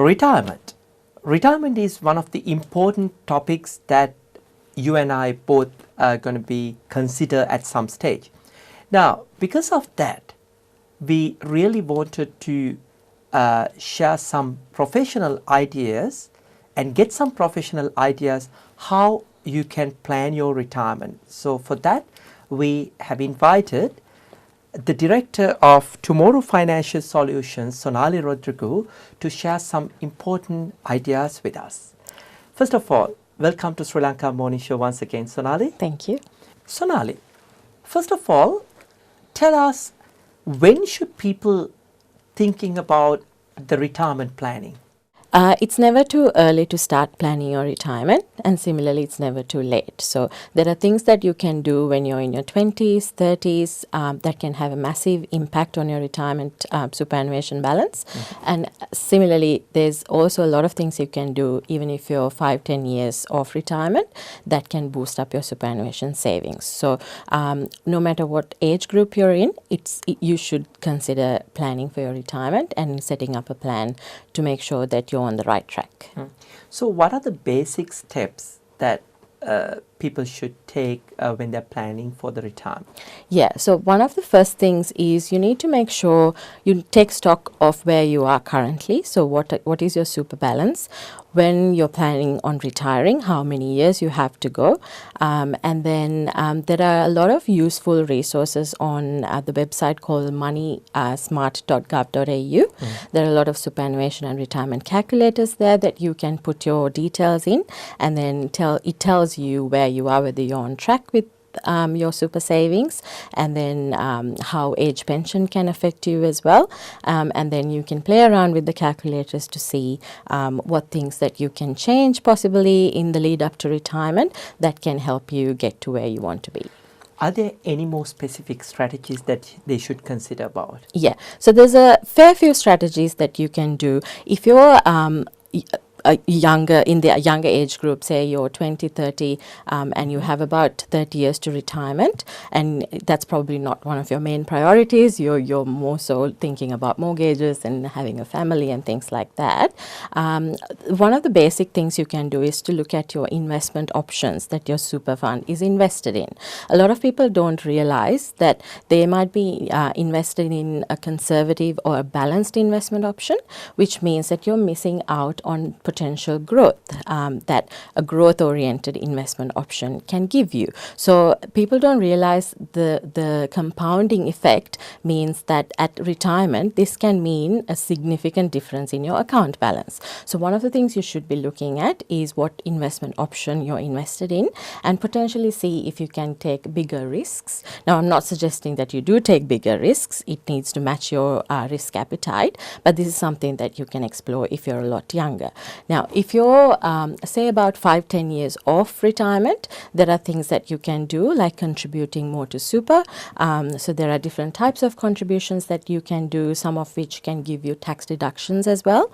Retirement. Retirement is one of the important topics that you and I both are going to be consider at some stage. Now, because of that, we really wanted to share some professional ideas and get some professional ideas how you can plan your retirement. So for that, we have invited the director of Tommow Financial Solutions, Sonali Rodrigo, to share some important ideas with us. First of all, welcome to Sri Lanka Morning Show once again, Sonali. Thank you. Sonali, first of all, tell us, when should people thinking about the retirement planning? It's never too early to start planning your retirement, and similarly, it's never too late. So there are things that you can do when you're in your 20s, 30s that can have a massive impact on your retirement superannuation balance. And similarly, there's also a lot of things you can do even if you're 5-10 years off retirement that can boost up your superannuation savings. So no matter what age group you're in, you should consider planning for your retirement and setting up a plan to make sure that you're on the right track. So what are the basic steps that people should take when they're planning for the retirement? Yeah, so one of the first things is you need to make sure you take stock of where you are currently. So what is your super balance? When you're planning on retiring, how many years you have to go. And then there are a lot of useful resources on the website called moneysmart.gov.au. There are a lot of superannuation and retirement calculators there that you can put your details in, and then it tells you where you are, whether you're on track with your super savings, and then how age pension can affect you as well. And then you can play around with the calculators to see what things that you can change possibly in the lead up to retirement that can help you get to where you want to be. Are there any more specific strategies that they should consider about? Yeah, so there's a fair few strategies that you can do. If you're in the younger age group, say you're 20, 30, and you have about 30 years to retirement, and that's probably not one of your main priorities. You're more so thinking about mortgages and having a family and things like that. One of the basic things you can do is to look at your investment options that your super fund is invested in. A lot of people don't realize that they might be invested in a conservative or a balanced investment option, which means that you're missing out on potential growth that a growth-oriented investment option can give you. So people don't realize the compounding effect means that at retirement, this can mean a significant difference in your account balance. So one of the things you should be looking at is what investment option you're invested in, and potentially see if you can take bigger risks. Now, I'm not suggesting that you do take bigger risks. It needs to match your risk appetite, but this is something that you can explore if you're a lot younger. Now, if you're, say, about 5-10 years off retirement, there are things that you can do, like contributing more to super. So there are different types of contributions that you can do, some of which can give you tax deductions as well.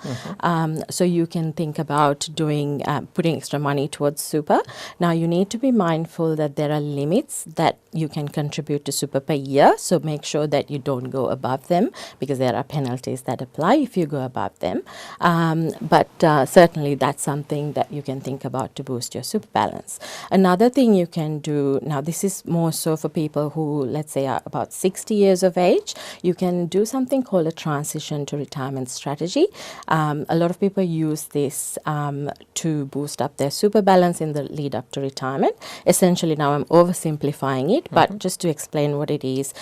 So you can think about doing putting extra money towards super. Now, you need to be mindful that there are limits that you can contribute to super per year. So make sure that you don't go above them, because there are penalties that apply if you go above them. But certainly that's something that you can think about to boost your super balance. Another thing you can do, now this is more so for people who, let's say, are about 60 years of age, you can do something called a transition to retirement strategy. A lot of people use this to boost up their super balance in the lead up to retirement. Essentially, now I'm oversimplifying it, but just to explain what it is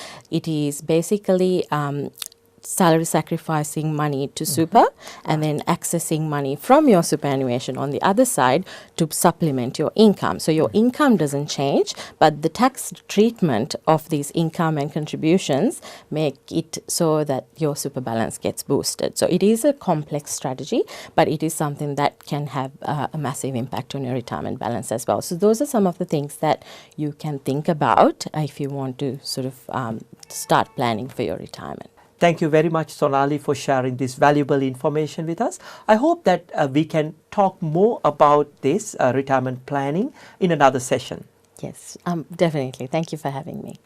basically salary sacrificing money to super, and then accessing money from your superannuation on the other side to supplement your income. So your income doesn't change, but the tax treatment of these income and contributions make it so that your super balance gets boosted. So it is a complex strategy, but it is something that can have a massive impact on your retirement balance as well. So those are some of the things that you can think about if you want to sort of start planning for your retirement. Thank you very much, Sonali, for sharing this valuable information with us. I hope that we can talk more about this retirement planning in another session. Yes, definitely. Thank you for having me.